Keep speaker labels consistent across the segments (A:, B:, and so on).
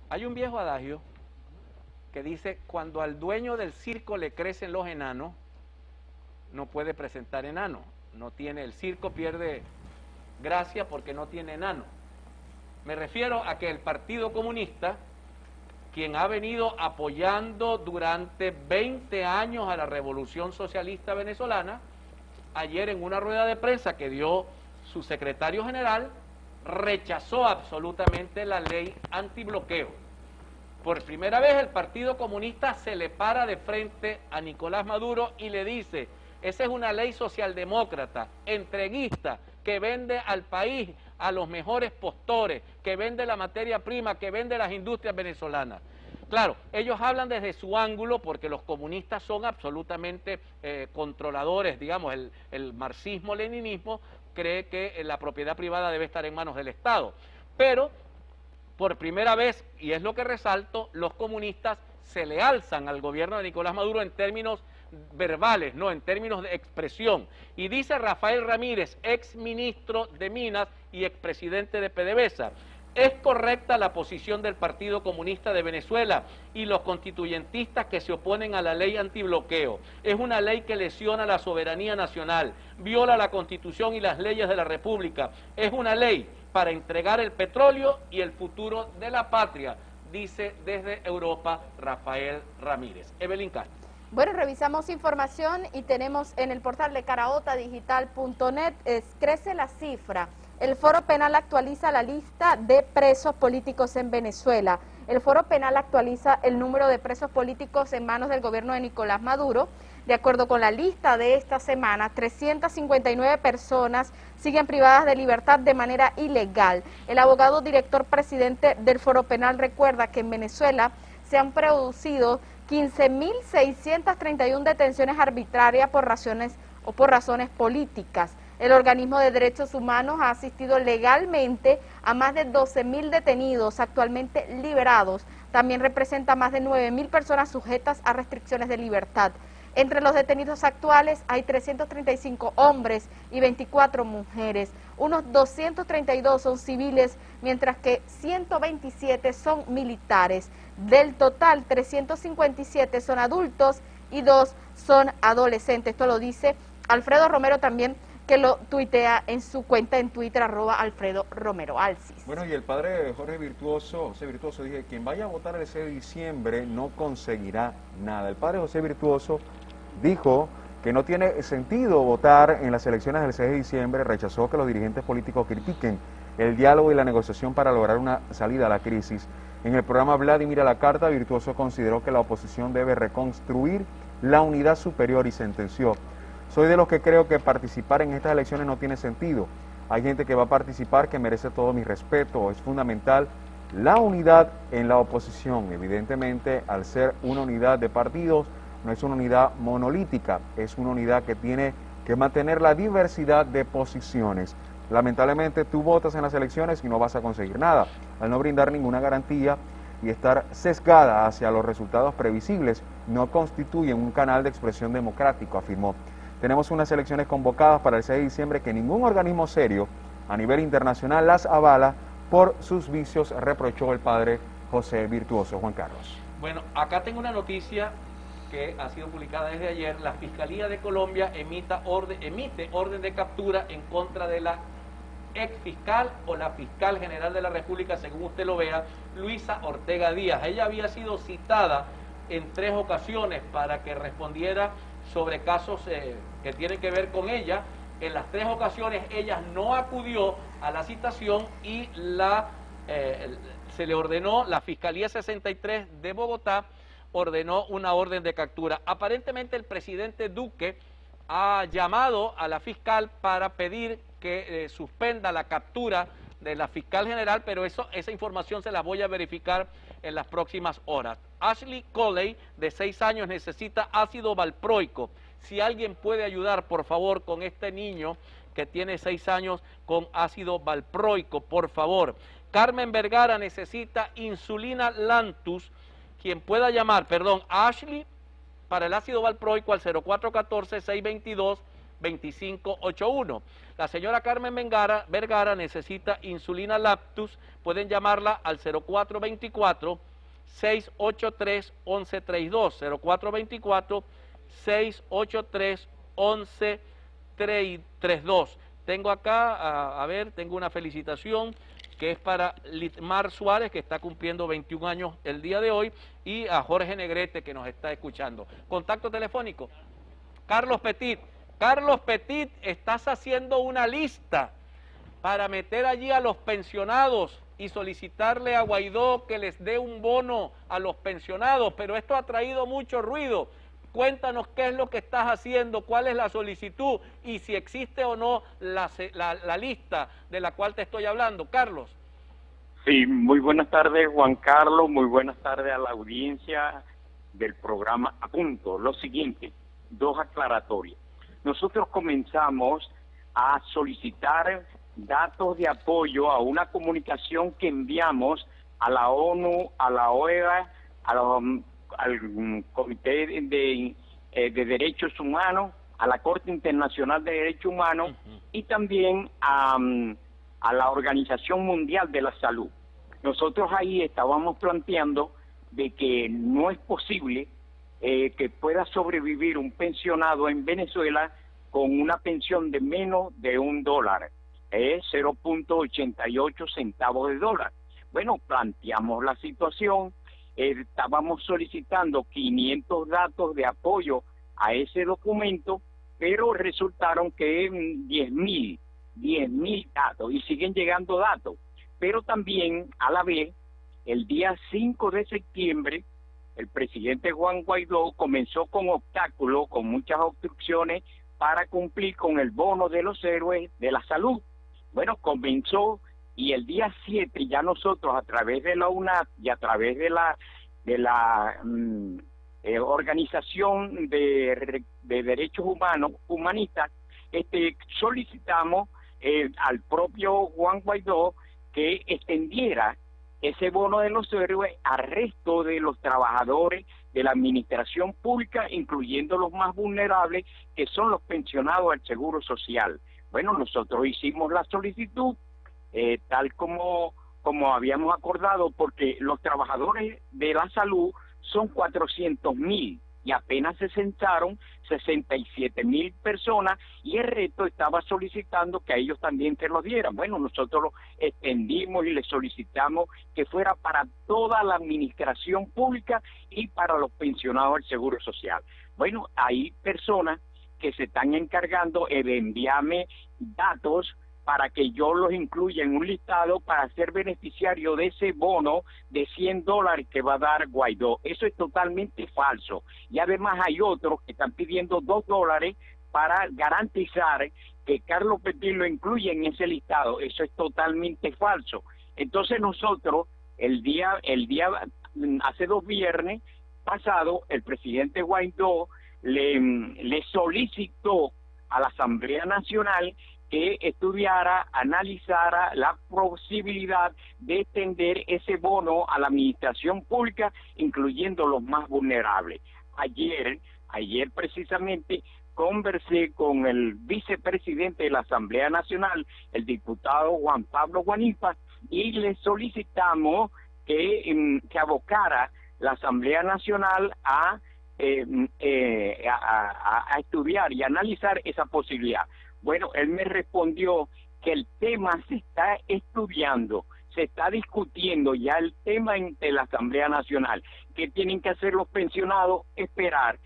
A: Hay un viejo adagio que dice, cuando al dueño del circo le crecen los enanos, no puede presentar enano. No tiene, el circo pierde gracia porque no tiene enano. Me refiero a que el Partido Comunista, quien ha venido apoyando durante 20 años a la Revolución Socialista Venezolana, ayer en una rueda de prensa que dio su secretario general, rechazó absolutamente la ley antibloqueo. Por primera vez el Partido Comunista se le para de frente a Nicolás Maduro y le dice, esa es una ley socialdemócrata, entreguista, que vende al país a los mejores postores, que vende la materia prima, que vende las industrias venezolanas. Claro, ellos hablan desde su ángulo porque los comunistas son absolutamente controladores, digamos, el marxismo-leninismo cree que la propiedad privada debe estar en manos del Estado, pero por primera vez, y es lo que resalto, los comunistas se le alzan al gobierno de Nicolás Maduro en términos verbales, no en términos de expresión. Y dice Rafael Ramírez, ex ministro de Minas y expresidente de PDVSA, es correcta la posición del Partido Comunista de Venezuela y los constituyentistas que se oponen a la ley antibloqueo. Es una ley que lesiona la soberanía nacional, viola la Constitución y las leyes de la República. Es una ley para entregar el petróleo y el futuro de la patria, dice desde Europa Rafael Ramírez. Evelyn Castro.
B: Bueno, revisamos información y tenemos en el portal de caraotadigital.net, crece la cifra. El Foro Penal actualiza la lista de presos políticos en Venezuela. El Foro Penal actualiza el número de presos políticos en manos del gobierno de Nicolás Maduro. De acuerdo con la lista de esta semana, 359 personas siguen privadas de libertad de manera ilegal. El abogado director presidente del Foro Penal recuerda que en Venezuela se han producido 15.631 detenciones arbitrarias por razones políticas. El organismo de derechos humanos ha asistido legalmente a más de 12.000 detenidos actualmente liberados. También representa más de 9.000 personas sujetas a restricciones de libertad. Entre los detenidos actuales hay 335 hombres y 24 mujeres. Unos 232 son civiles, mientras que 127 son militares. Del total, 357 son adultos y 2 son adolescentes. Esto lo dice Alfredo Romero también, que lo tuitea en su cuenta en Twitter, @AlfredoRomeroAlcis.
C: Bueno, y el padre José Virtuoso, dije, quien vaya a votar el 6 de diciembre no conseguirá nada. El padre José Virtuoso dijo que no tiene sentido votar en las elecciones del 6 de diciembre, rechazó que los dirigentes políticos critiquen el diálogo y la negociación para lograr una salida a la crisis. En el programa Vladimir a la Carta, Virtuoso consideró que la oposición debe reconstruir la unidad superior y sentenció: soy de los que creo que participar en estas elecciones no tiene sentido. Hay gente que va a participar que merece todo mi respeto. Es fundamental la unidad en la oposición. Evidentemente, al ser una unidad de partidos, no es una unidad monolítica, es una unidad que tiene que mantener la diversidad de posiciones. Lamentablemente, tú votas en las elecciones y no vas a conseguir nada. Al no brindar ninguna garantía y estar sesgada hacia los resultados previsibles, no constituyen un canal de expresión democrático, afirmó. Tenemos unas elecciones convocadas para el 6 de diciembre que ningún organismo serio a nivel internacional las avala por sus vicios, reprochó el padre José Virtuoso. Juan Carlos.
A: Bueno, acá tengo una noticia que ha sido publicada desde ayer. La Fiscalía de Colombia emite orden de captura en contra de la ex fiscal o la fiscal general de la República, según usted lo vea, Luisa Ortega Díaz. Ella había sido citada en 3 ocasiones para que respondiera sobre casos que tienen que ver con ella. En las 3 ocasiones ella no acudió a la citación y se le ordenó, la Fiscalía 63 de Bogotá ordenó una orden de captura. Aparentemente el presidente Duque ha llamado a la fiscal para pedir que suspenda la captura de la fiscal general, pero esa información se la voy a verificar en las próximas horas. Ashley Coley, de 6 años, necesita ácido valproico. Si alguien puede ayudar, por favor, con este niño que tiene 6 años con ácido valproico, por favor. Carmen Vergara necesita insulina Lantus. Quien pueda llamar, a Ashley para el ácido valproico al 0414-622 2581. La señora Carmen Vergara necesita insulina Laptus, pueden llamarla al 0424-683-1132, 0424-683-1132. Tengo acá, tengo una felicitación que es para Litmar Suárez, que está cumpliendo 21 años el día de hoy, y a Jorge Negrete, que nos está escuchando. Contacto telefónico, Carlos Petit. Carlos Petit, estás haciendo una lista para meter allí a los pensionados y solicitarle a Guaidó que les dé un bono a los pensionados, pero esto ha traído mucho ruido. Cuéntanos qué es lo que estás haciendo, cuál es la solicitud y si existe o no la lista de la cual te estoy hablando. Carlos.
D: Sí, muy buenas tardes, Juan Carlos, muy buenas tardes a la audiencia del programa. A punto, lo siguiente, dos aclaratorias. Nosotros comenzamos a solicitar datos de apoyo a una comunicación que enviamos a la ONU, a la OEA, al Comité de Derechos Humanos, a la Corte Internacional de Derechos Humanos y también a la Organización Mundial de la Salud. Nosotros ahí estábamos planteando de que no es posible que pueda sobrevivir un pensionado en Venezuela con una pensión de menos de $1, 0.88 centavos de dólar. Bueno, planteamos la situación, estábamos solicitando 500 datos de apoyo a ese documento, pero resultaron que 10.000 datos, y siguen llegando datos. Pero también, a la vez, el día 5 de septiembre, el presidente Juan Guaidó comenzó con obstáculos, con muchas obstrucciones, para cumplir con el bono de los héroes de la salud. Bueno, comenzó, y el día 7 ya nosotros, a través de la UNAP y a través de la Organización de Derechos Humanos, humanistas, solicitamos al propio Juan Guaidó que extendiera ese bono de los héroes al resto de los trabajadores de la administración pública, incluyendo los más vulnerables, que son los pensionados al Seguro Social. Bueno, nosotros hicimos la solicitud tal como habíamos acordado, porque los trabajadores de la salud son 400.000 y apenas se censaron 67.000 personas, y el resto estaba solicitando que a ellos también se los dieran. Bueno, nosotros lo extendimos y le solicitamos que fuera para toda la administración pública y para los pensionados del Seguro Social. Bueno, hay personas que se están encargando de enviarme datos para que yo los incluya en un listado para ser beneficiario de ese bono de $100 que va a dar Guaidó. Eso es totalmente falso. Y además hay otros que están pidiendo $2 para garantizar que Carlos Petit lo incluya en ese listado. Eso es totalmente falso. Entonces nosotros, hace 2 viernes pasado, el presidente Guaidó le solicitó a la Asamblea Nacional que estudiara, analizara la posibilidad de extender ese bono a la administración pública, incluyendo los más vulnerables. Ayer precisamente conversé con el vicepresidente de la Asamblea Nacional, el diputado Juan Pablo Guanipa, y le solicitamos que abocara la Asamblea Nacional a estudiar y analizar esa posibilidad. Bueno, él me respondió que el tema se está estudiando, se está discutiendo ya el tema de la Asamblea Nacional. ¿Qué tienen que hacer los pensionados? Esperar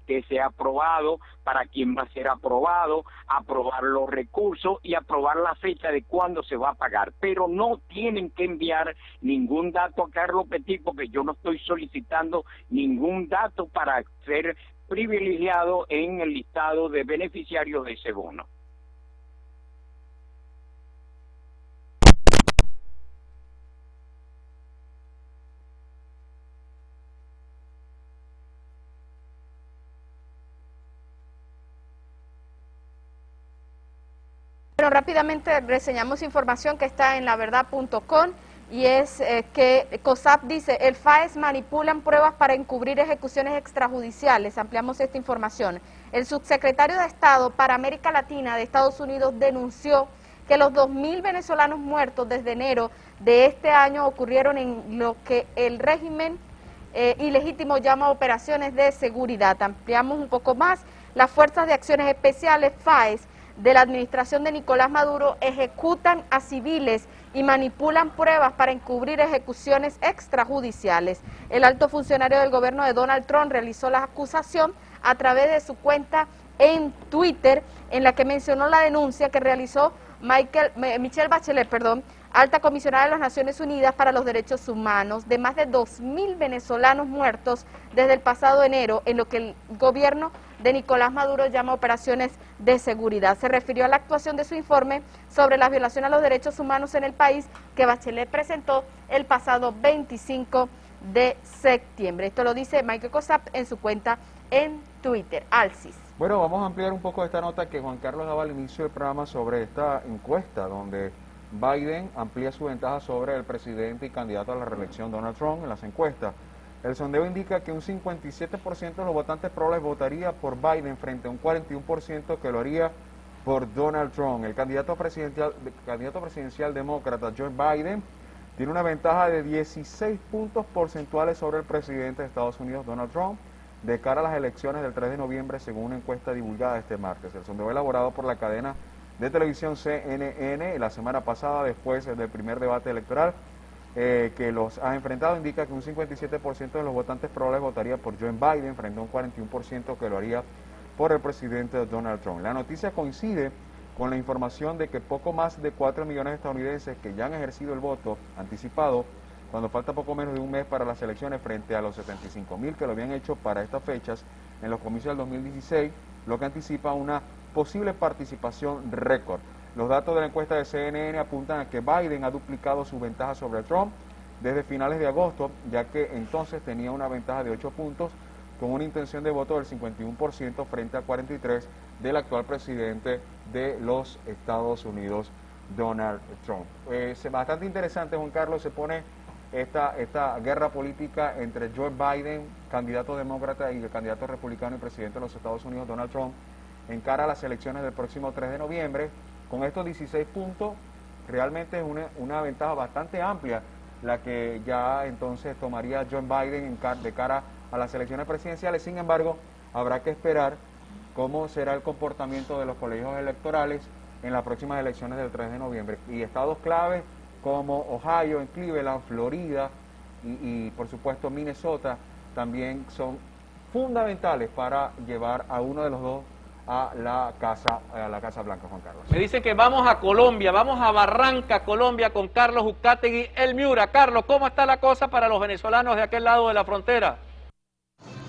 D: que sea aprobado, para quién va a ser aprobado, aprobar los recursos y aprobar la fecha de cuándo se va a pagar. Pero no tienen que enviar ningún dato a Carlos Petit, porque yo no estoy solicitando ningún dato para ser privilegiado en el listado de beneficiarios de ese bono.
B: Bueno, rápidamente reseñamos información que está en laverdad.com, y es que COSAP dice, el FAES manipulan pruebas para encubrir ejecuciones extrajudiciales. Ampliamos esta información. El subsecretario de Estado para América Latina de Estados Unidos denunció que los 2.000 venezolanos muertos desde enero de este año ocurrieron en lo que el régimen ilegítimo llama operaciones de seguridad. Ampliamos un poco más. Las Fuerzas de Acciones Especiales, FAES, de la administración de Nicolás Maduro ejecutan a civiles y manipulan pruebas para encubrir ejecuciones extrajudiciales. El alto funcionario del gobierno de Donald Trump realizó la acusación a través de su cuenta en Twitter, en la que mencionó la denuncia que realizó Michelle Bachelet, alta comisionada de las Naciones Unidas para los Derechos Humanos, de más de 2.000 venezolanos muertos desde el pasado enero, en lo que el gobierno de Nicolás Maduro llama operaciones de seguridad. Se refirió a la actuación de su informe sobre la violación a los derechos humanos en el país que Bachelet presentó el pasado 25 de septiembre. Esto lo dice Michael Kosap en su cuenta en Twitter. Alcis.
C: Bueno, vamos a ampliar un poco esta nota que Juan Carlos daba al inicio del programa sobre esta encuesta donde Biden amplía su ventaja sobre el presidente y candidato a la reelección Donald Trump en las encuestas. El sondeo indica que un 57% de los votantes probables votaría por Biden frente a un 41% que lo haría por Donald Trump. El candidato presidencial demócrata Joe Biden tiene una ventaja de 16 puntos porcentuales sobre el presidente de Estados Unidos Donald Trump de cara a las elecciones del 3 de noviembre según una encuesta divulgada este martes. El sondeo elaborado por la cadena de televisión CNN la semana pasada después del primer debate electoral que los ha enfrentado indica que un 57% de los votantes probables votaría por Joe Biden frente a un 41% que lo haría por el presidente Donald Trump. La noticia coincide con la información de que poco más de 4 millones de estadounidenses que ya han ejercido el voto anticipado cuando falta poco menos de un mes para las elecciones frente a los 75.000 que lo habían hecho para estas fechas en los comicios del 2016, lo que anticipa una posible participación récord. Los datos de la encuesta de CNN apuntan a que Biden ha duplicado su ventaja sobre Trump desde finales de agosto, ya que entonces tenía una ventaja de 8 puntos con una intención de voto del 51% frente al 43% del actual presidente de los Estados Unidos, Donald Trump. Es bastante interesante, Juan Carlos, se pone esta guerra política entre Joe Biden, candidato demócrata, y el candidato republicano y presidente de los Estados Unidos, Donald Trump, en cara a las elecciones del próximo 3 de noviembre. Con estos 16 puntos, realmente es una ventaja bastante amplia la que ya entonces tomaría Joe Biden de cara a las elecciones presidenciales. Sin embargo, habrá que esperar cómo será el comportamiento de los colegios electorales en las próximas elecciones del 3 de noviembre. Y estados claves como Ohio, en Cleveland, Florida y por supuesto Minnesota también son fundamentales para llevar a uno de los dos a la Casa Blanca, Juan Carlos.
A: Me dicen que vamos a Colombia, vamos a Barranca, Colombia, con Carlos Uzcategui, el Miura. Carlos, ¿cómo está la cosa para los venezolanos de aquel lado de la frontera?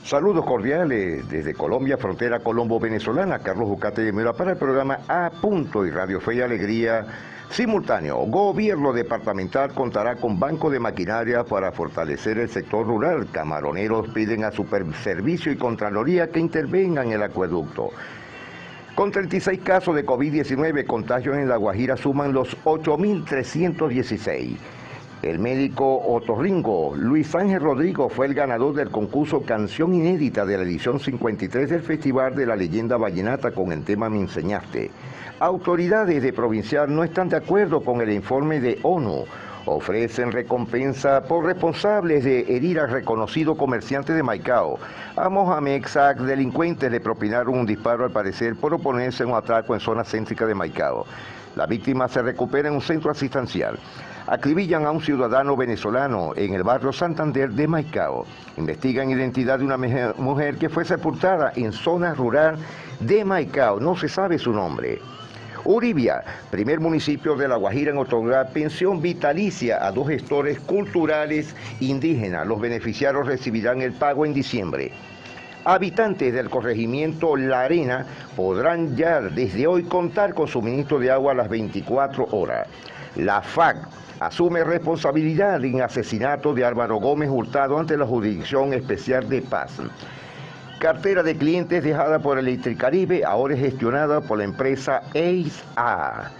E: Saludos cordiales desde Colombia, frontera colombo-venezolana. Carlos Uzcategui Miura para el programa A Punto y Radio Fe y Alegría simultáneo. Gobierno departamental contará con banco de maquinaria para fortalecer el sector rural. Camaroneros piden a Superservicio y Contraloría que intervengan en el acueducto. Con 36 casos de COVID-19, contagios en La Guajira suman los 8.316. El médico otorrinco Luis Ángel Rodrigo fue el ganador del concurso Canción Inédita de la edición 53 del Festival de la Leyenda Vallenata con el tema Me Enseñaste. Autoridades de Provincial no están de acuerdo con el informe de ONU. Ofrecen recompensa por responsables de herir al reconocido comerciante de Maicao. A Mohamed Sac, delincuentes le propinaron un disparo al parecer por oponerse a un atraco en zona céntrica de Maicao. La víctima se recupera en un centro asistencial. Acribillan a un ciudadano venezolano en el barrio Santander de Maicao. Investigan identidad de una mujer que fue sepultada en zona rural de Maicao. No se sabe su nombre. Uribia, primer municipio de La Guajira en otorgar pensión vitalicia a 2 gestores culturales indígenas. Los beneficiarios recibirán el pago en diciembre. Habitantes del corregimiento La Arena podrán ya desde hoy contar con suministro de agua a las 24 horas. La FAC asume responsabilidad en asesinato de Álvaro Gómez Hurtado ante la Jurisdicción Especial de Paz. Cartera de clientes dejada por Electricaribe ahora es gestionada por la empresa ACE-A.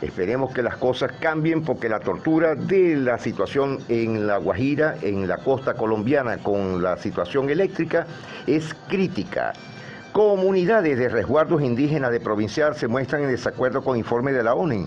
E: Esperemos que las cosas cambien porque la tortura de la situación en La Guajira, en la costa colombiana con la situación eléctrica, es crítica. Comunidades de resguardos indígenas de Provincial se muestran en desacuerdo con informe de la ONU.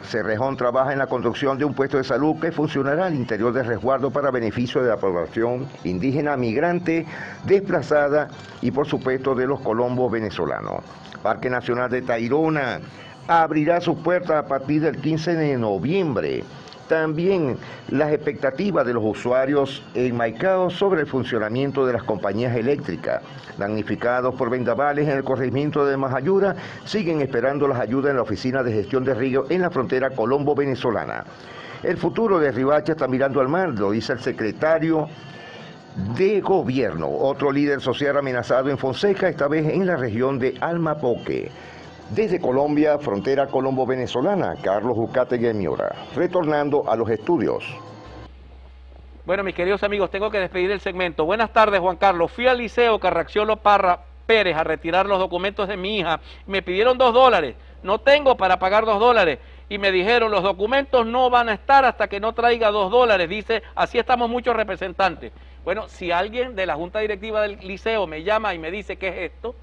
E: Cerrejón trabaja en la construcción de un puesto de salud que funcionará al interior del resguardo para beneficio de la población indígena migrante, desplazada y por supuesto de los colombos venezolanos. Parque Nacional de Tayrona abrirá sus puertas a partir del 15 de noviembre. También las expectativas de los usuarios en Maicao sobre el funcionamiento de las compañías eléctricas. Damnificados por vendavales en el corregimiento de Majayura siguen esperando las ayudas en la Oficina de Gestión de Ríos en la frontera colombo-venezolana. El futuro de Riohacha está mirando al mar, lo dice el secretario de Gobierno. Otro líder social amenazado en Fonseca, esta vez en la región de Almapoque. Desde Colombia, frontera colombo-venezolana, Carlos Ucategui Miura, retornando a los estudios.
A: Bueno, mis queridos amigos, tengo que despedir el segmento. Buenas tardes, Juan Carlos. Fui al liceo Carracciolo Parra Pérez a retirar los documentos de mi hija. Me pidieron $2. No tengo para pagar $2. Y me dijeron, los documentos no van a estar hasta que no traiga $2. Dice, así estamos muchos representantes. Bueno, si alguien de la Junta Directiva del liceo me llama y me dice, ¿qué es esto?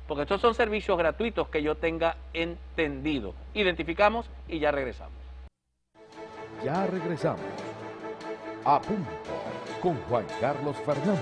A: Porque estos son servicios gratuitos que yo tenga entendido. Identificamos y ya regresamos.
F: Ya regresamos. A punto con Juan Carlos Fernández.